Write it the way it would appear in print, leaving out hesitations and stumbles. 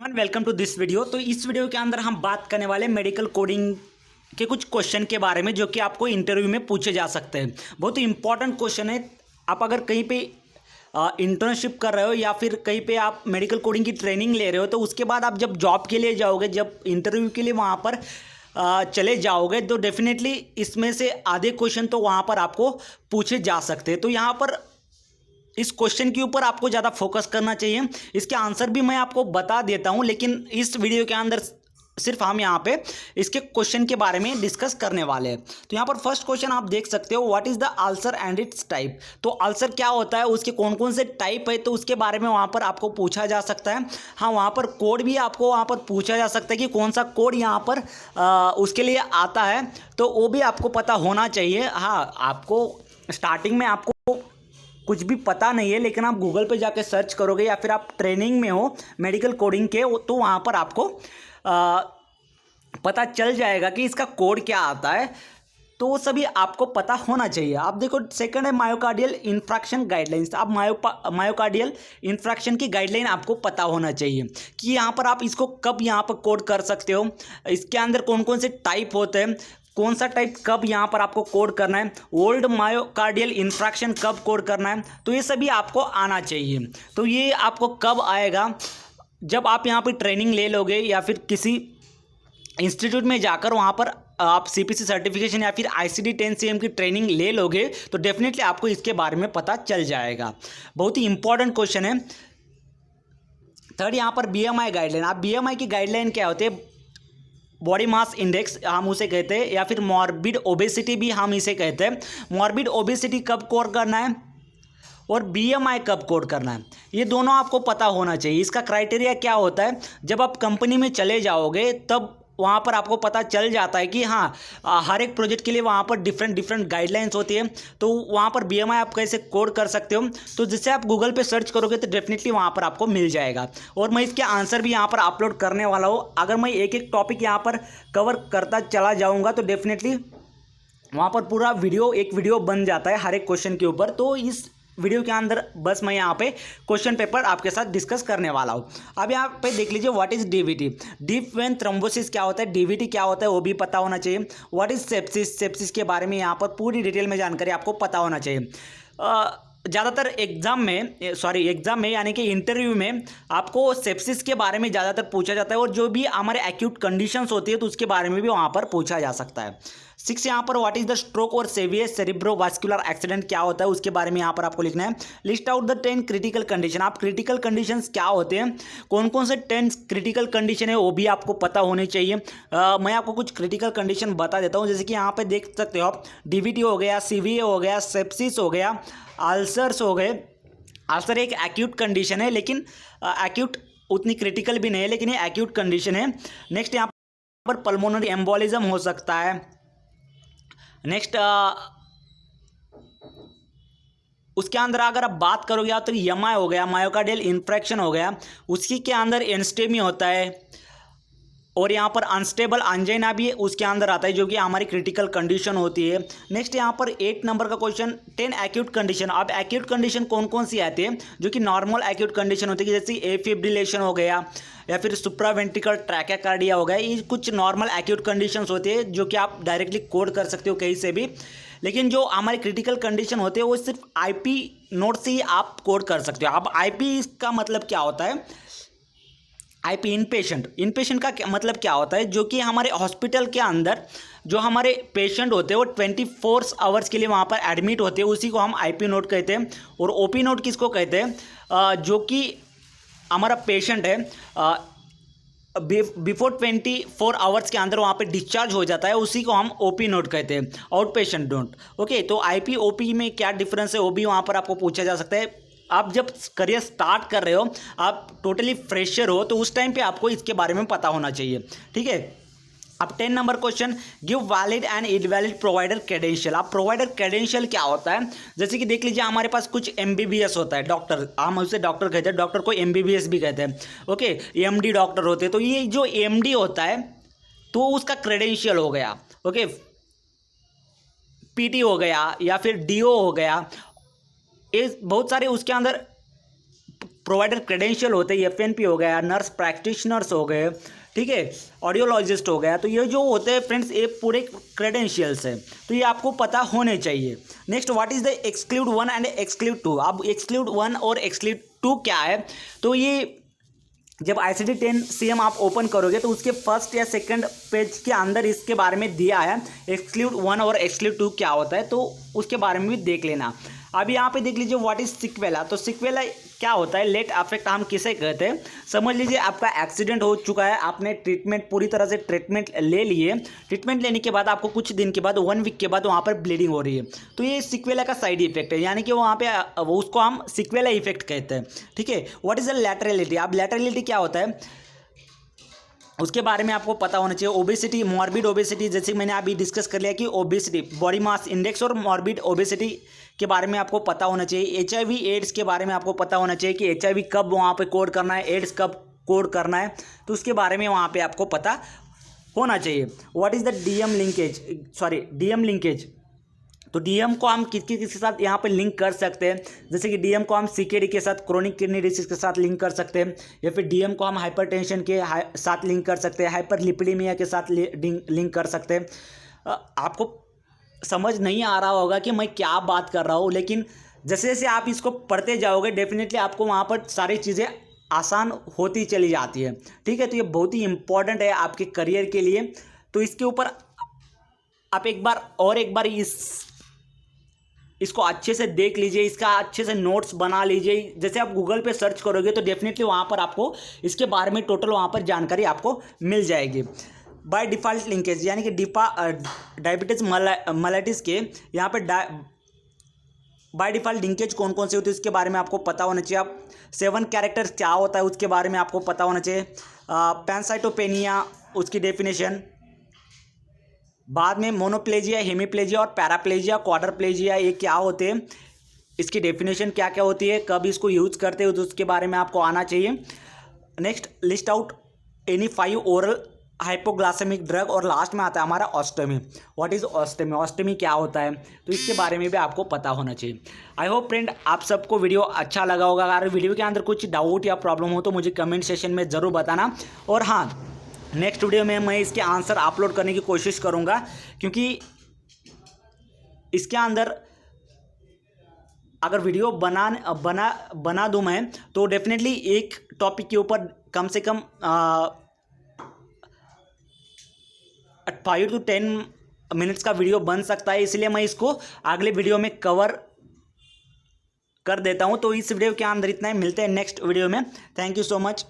Welcome to this video. तो इस video के अंदर हम बात करने वाले मेडिकल कोडिंग के कुछ क्वेश्चन के बारे में जो कि आपको इंटरव्यू में पूछे जा सकते हैं। बहुत ही इंपॉर्टेंट क्वेश्चन है। आप अगर कहीं पे इंटर्नशिप कर रहे हो या फिर कहीं पे आप मेडिकल कोडिंग की ट्रेनिंग ले रहे हो, तो उसके बाद आप जब जॉब के लिए जाओगे, जब इंटरव्यू के लिए वहाँ पर चले जाओगे, तो डेफिनेटली इसमें से आधे क्वेश्चन तो वहाँ पर आपको पूछे जा सकते हैं। तो यहाँ पर इस क्वेश्चन के ऊपर आपको ज़्यादा फोकस करना चाहिए। इसके आंसर भी मैं आपको बता देता हूं, लेकिन इस वीडियो के अंदर सिर्फ हम यहाँ पे इसके क्वेश्चन के बारे में डिस्कस करने वाले हैं। तो यहाँ पर फर्स्ट क्वेश्चन आप देख सकते हो, what is the ulcer and it's type. तो अल्सर क्या होता है, उसके कौन कौन से टाइप है, तो उसके बारे में वहाँ पर आपको पूछा जा सकता है। हाँ, वहाँ पर कोड भी आपको वहाँ पर पूछा जा सकता है कि कौन सा कोड यहाँ पर उसके लिए आता है, तो वो भी आपको पता होना चाहिए। हाँ, आपको स्टार्टिंग में आपको कुछ भी पता नहीं है, लेकिन आप गूगल पे जाके सर्च करोगे या फिर आप ट्रेनिंग में हो मेडिकल कोडिंग के, तो वहाँ पर आपको पता चल जाएगा कि इसका कोड क्या आता है। तो वो सभी आपको पता होना चाहिए। आप देखो, सेकंड है मायोकार्डियल इन्फ्रैक्शन गाइडलाइंस। आप मायोकार्डियल इन्फ्रैक्शन की गाइडलाइन आपको पता होना चाहिए कि यहाँ पर आप इसको कब यहाँ पर कोड कर सकते हो, इसके अंदर कौन कौन से टाइप होते हैं, कौन सा टाइप कब यहाँ पर आपको कोड करना है, ओल्ड मायोकार्डियल इन्फ्रैक्शन कब कोड करना है, तो ये सभी आपको आना चाहिए। तो ये आपको कब आएगा, जब आप यहाँ पर ट्रेनिंग ले लोगे या फिर किसी इंस्टीट्यूट में जाकर वहाँ पर आप सीपीसी सर्टिफिकेशन या फिर आईसीडी 10 CM की ट्रेनिंग ले लोगे, तो डेफिनेटली आपको इसके बारे में पता चल जाएगा। बहुत ही इंपॉर्टेंट क्वेश्चन है। थर्ड, यहाँ पर बीएमआई गाइडलाइन। आप बीएमआई की गाइडलाइन क्या होते हैं, बॉडी मास इंडेक्स हम उसे कहते हैं, या फिर मॉर्बिड ओबेसिटी भी हम इसे कहते हैं। मॉर्बिड ओबेसिटी कब कोड करना है और बीएमआई कब कोड करना है, ये दोनों आपको पता होना चाहिए। इसका क्राइटेरिया क्या होता है, जब आप कंपनी में चले जाओगे तब वहाँ पर आपको पता चल जाता है कि हाँ, हर एक प्रोजेक्ट के लिए वहाँ पर डिफरेंट गाइडलाइंस होती है, तो वहाँ पर बीएमआई आप कैसे कोड कर सकते हो, तो जिससे आप गूगल पे सर्च करोगे तो डेफिनेटली वहाँ पर आपको मिल जाएगा। और मैं इसके आंसर भी यहाँ पर अपलोड करने वाला हूँ। अगर मैं एक एक टॉपिक यहाँ पर कवर करता चला जाऊँगा तो डेफिनेटली वहाँ पर पूरा एक वीडियो बन जाता है हर एक क्वेश्चन के ऊपर। तो इस वीडियो के अंदर बस मैं यहाँ पे क्वेश्चन पेपर आपके साथ डिस्कस करने वाला हूँ। अब यहाँ पे देख लीजिए, what is DVT, deep vein thrombosis क्या होता है, डीवीटी क्या होता है वो भी पता होना चाहिए। व्हाट इज सेप्सिस, सेप्सिस के बारे में यहाँ पर पूरी डिटेल में जानकारी आपको पता होना चाहिए। ज़्यादातर एग्जाम में यानी कि इंटरव्यू में आपको सेप्सिस के बारे में ज़्यादातर पूछा जाता है, और जो भी हमारे एक्यूट कंडीशंस होती है तो उसके बारे में भी वहाँ पर पूछा जा सकता है। 6 यहाँ पर व्हाट इज द स्ट्रोक और सेवियर सेरिब्रोवास्कुलर एक्सीडेंट क्या होता है, उसके बारे में यहाँ पर आपको लिखना है। List out the 10 critical condition. आप क्रिटिकल कंडीशंस क्या होते हैं, कौन कौन से 10 क्रिटिकल कंडीशन है वो भी आपको पता होनी चाहिए। मैं आपको कुछ क्रिटिकल कंडीशन बता देता हूँ, जैसे कि यहाँ पे देख सकते हो आप, डीवीटी हो गया, सीवीए हो गया, सेप्सिस हो गया, अल्सर्स हो गए। अल्सर एक एक्यूट कंडीशन है, लेकिन एक्यूट उतनी क्रिटिकल भी नहीं है, लेकिन ये एक्यूट कंडीशन है। नेक्स्ट यहाँ पर पल्मोनरी एम्बोलिज्म हो सकता है। नेक्स्ट उसके अंदर अगर आप बात करोगे तो एमआई हो गया, मायोकार्डियल इन्फ्रैक्शन हो गया, उसकी के अंदर एंस्टेमी होता है, और यहाँ पर अनस्टेबल अंजाइना भी उसके अंदर आता है, जो कि हमारी क्रिटिकल कंडीशन होती है। नेक्स्ट यहाँ पर 8 नंबर का क्वेश्चन, 10 एक्यूट कंडीशन। अब एक्यूट कंडीशन कौन कौन सी आती है, जो कि नॉर्मल एक्यूट कंडीशन होती है, जैसे एफिब्रिलेशन हो गया या फिर सुप्रावेंट्रिकल ट्रैकेकार्डिया हो गया। ये कुछ नॉर्मल एक्यूट कंडीशंस होती है जो कि आप डायरेक्टली कोड कर सकते हो कहीं से भी, लेकिन जो हमारी क्रिटिकल कंडीशन होती है वो सिर्फ आईपी नोट से ही आप कोड कर सकते हो। अब आईपी का मतलब क्या होता है, आईपी इनपेशेंट का मतलब क्या होता है, जो कि हमारे हॉस्पिटल के अंदर जो हमारे पेशेंट होते हैं वो 24 आवर्स के लिए वहाँ पर एडमिट होते हैं, उसी को हम आईपी नोट कहते हैं। और ओपी नोट किसको कहते हैं, जो कि हमारा पेशेंट है बिफोर 24 आवर्स के अंदर वहाँ पे डिस्चार्ज हो जाता है, उसी को हम ओपी नोट कहते हैं, आउट पेशेंट नोट। ओके, तो आईपी ओपी में क्या डिफरेंस है वो भी वहाँ पर आपको पूछा जा सकता है। आप जब करियर स्टार्ट कर रहे हो, आप टोटली फ्रेशर हो, तो उस टाइम पे आपको इसके बारे में पता होना चाहिए। ठीक है। अब 10 number question, give valid and invalid provider credential. आप प्रोवाइडर क्रेडेंशियल क्या होता है, जैसे कि देख लीजिए हमारे पास कुछ एमबीबीएस होता है, डॉक्टर, हम उसे डॉक्टर कहते हैं, डॉक्टर को एमबीबीएस भी कहते हैं। ओके, एमडी डॉक्टर होते हैं, तो ये जो एमडी होता है तो उसका क्रेडेंशियल हो गया। ओके, पीटी हो गया या फिर डीओ हो गया, ये बहुत सारे उसके अंदर प्रोवाइडर क्रेडेंशियल होते हैं, एफएनपी हो गया, नर्स प्रैक्टिशनर्स हो गए, ठीक है, ऑडियोलॉजिस्ट हो गया, तो ये जो होते हैं फ्रेंड्स ये पूरे क्रेडेंशियल्स हैं, तो ये आपको पता होने चाहिए। Next, what is the exclude 1 and exclude 2। अब एक्सक्लूड 1 और एक्सक्लूड 2 क्या है, तो ये जब ICD-10 आप ओपन करोगे तो उसके फर्स्ट या सेकंड पेज के अंदर इसके बारे में दिया है एक्सक्लूड 1 और एक्सक्लूड 2 क्या होता है, तो उसके बारे में भी देख लेना। अब यहाँ पे देख लीजिए व्हाट इज सिक्वेला। तो सिक्वेला क्या होता है, लेट अफेक्ट हम किसे कहते हैं। समझ लीजिए आपका एक्सीडेंट हो चुका है, आपने ट्रीटमेंट पूरी तरह से ट्रीटमेंट ले लिए, ट्रीटमेंट लेने के बाद आपको कुछ दिन के बाद 1 वीक के बाद वहाँ पर ब्लीडिंग हो रही है, तो ये सिक्वेला का साइड इफेक्ट है, यानी कि वहाँ पे उसको हम सिक्वेला इफेक्ट कहते हैं, ठीक है। What is the laterality. अब लैटरलिटी क्या होता है उसके बारे में आपको पता होना चाहिए। ओबेसिटी, मॉर्बिड ओबेसिटी, जैसे मैंने अभी डिस्कस कर लिया कि ओबेसिटी, बॉडी मास इंडेक्स और मॉर्बिड ओबेसिटी के बारे में आपको पता होना चाहिए। HIV एड्स के बारे में आपको पता होना चाहिए कि HIV कब वहाँ पे कोड करना है, एड्स कब कोड करना है, तो उसके बारे में वहाँ पे आपको पता होना चाहिए। What is the DM linkage. तो DM को हम किसके साथ यहाँ पे लिंक कर सकते हैं, जैसे कि DM को हम CKD के साथ, क्रोनिक किडनी डिसीज के साथ लिंक कर सकते हैं, या फिर DM को हम हाइपरटेंशन के साथ लिंक कर सकते हैं, हाइपरलिपिडेमिया के साथ लिंक कर सकते हैं। आपको समझ नहीं आ रहा होगा कि मैं क्या बात कर रहा हूँ, लेकिन जैसे जैसे आप इसको पढ़ते जाओगे डेफिनेटली आपको वहाँ पर सारी चीज़ें आसान होती चली जाती है, ठीक है। तो ये बहुत ही इंपॉर्टेंट है आपके करियर के लिए, तो इसके ऊपर आप एक बार इसको अच्छे से देख लीजिए, इसका अच्छे से नोट्स बना लीजिए। जैसे आप गूगल पे सर्च करोगे तो डेफिनेटली वहाँ पर आपको इसके बारे में टोटल वहाँ पर जानकारी आपको मिल जाएगी। बाय डिफ़ॉल्ट लिंकेज, यानी कि डायबिटीज़ मेलाइटिस के यहाँ पर बाय डिफ़ॉल्ट लिंकेज कौन कौन से होते हैं उसके बारे में आपको पता होना चाहिए। आप 7 कैरेक्टर्स क्या होता है उसके बारे में आपको पता होना चाहिए। पैनसाइटोपेनिया, उसकी डेफिनेशन, बाद में मोनोप्लेजिया, हेमीप्लेजिया और पैराप्लेजिया, क्वाड्रप्लेजिया, ये क्या होते हैं, इसकी डेफिनेशन क्या क्या होती है, कब इसको यूज़ करते हो तो उसके बारे में आपको आना चाहिए। Next, list out any 5 oral hypoglycaemic drug, और लास्ट में आता है हमारा ऑस्टमी। व्हाट इज़ ऑस्टमी, ऑस्टमी क्या होता है, तो इसके बारे में भी आपको पता होना चाहिए। आई होप फ्रेंड आप सबको वीडियो अच्छा लगा होगा। अगर वीडियो के अंदर कुछ डाउट या प्रॉब्लम हो तो मुझे कमेंट सेशन में ज़रूर बताना, और हाँ नेक्स्ट वीडियो में मैं इसके आंसर अपलोड करने की कोशिश करूँगा, क्योंकि इसके अंदर अगर वीडियो बना दूँ मैं तो डेफिनेटली एक टॉपिक के ऊपर कम से कम 5 to 10 मिनट्स का वीडियो बन सकता है, इसलिए मैं इसको अगले वीडियो में कवर कर देता हूं। तो इस वीडियो के अंदर इतना ही, मिलते हैं नेक्स्ट वीडियो में। Thank you so much.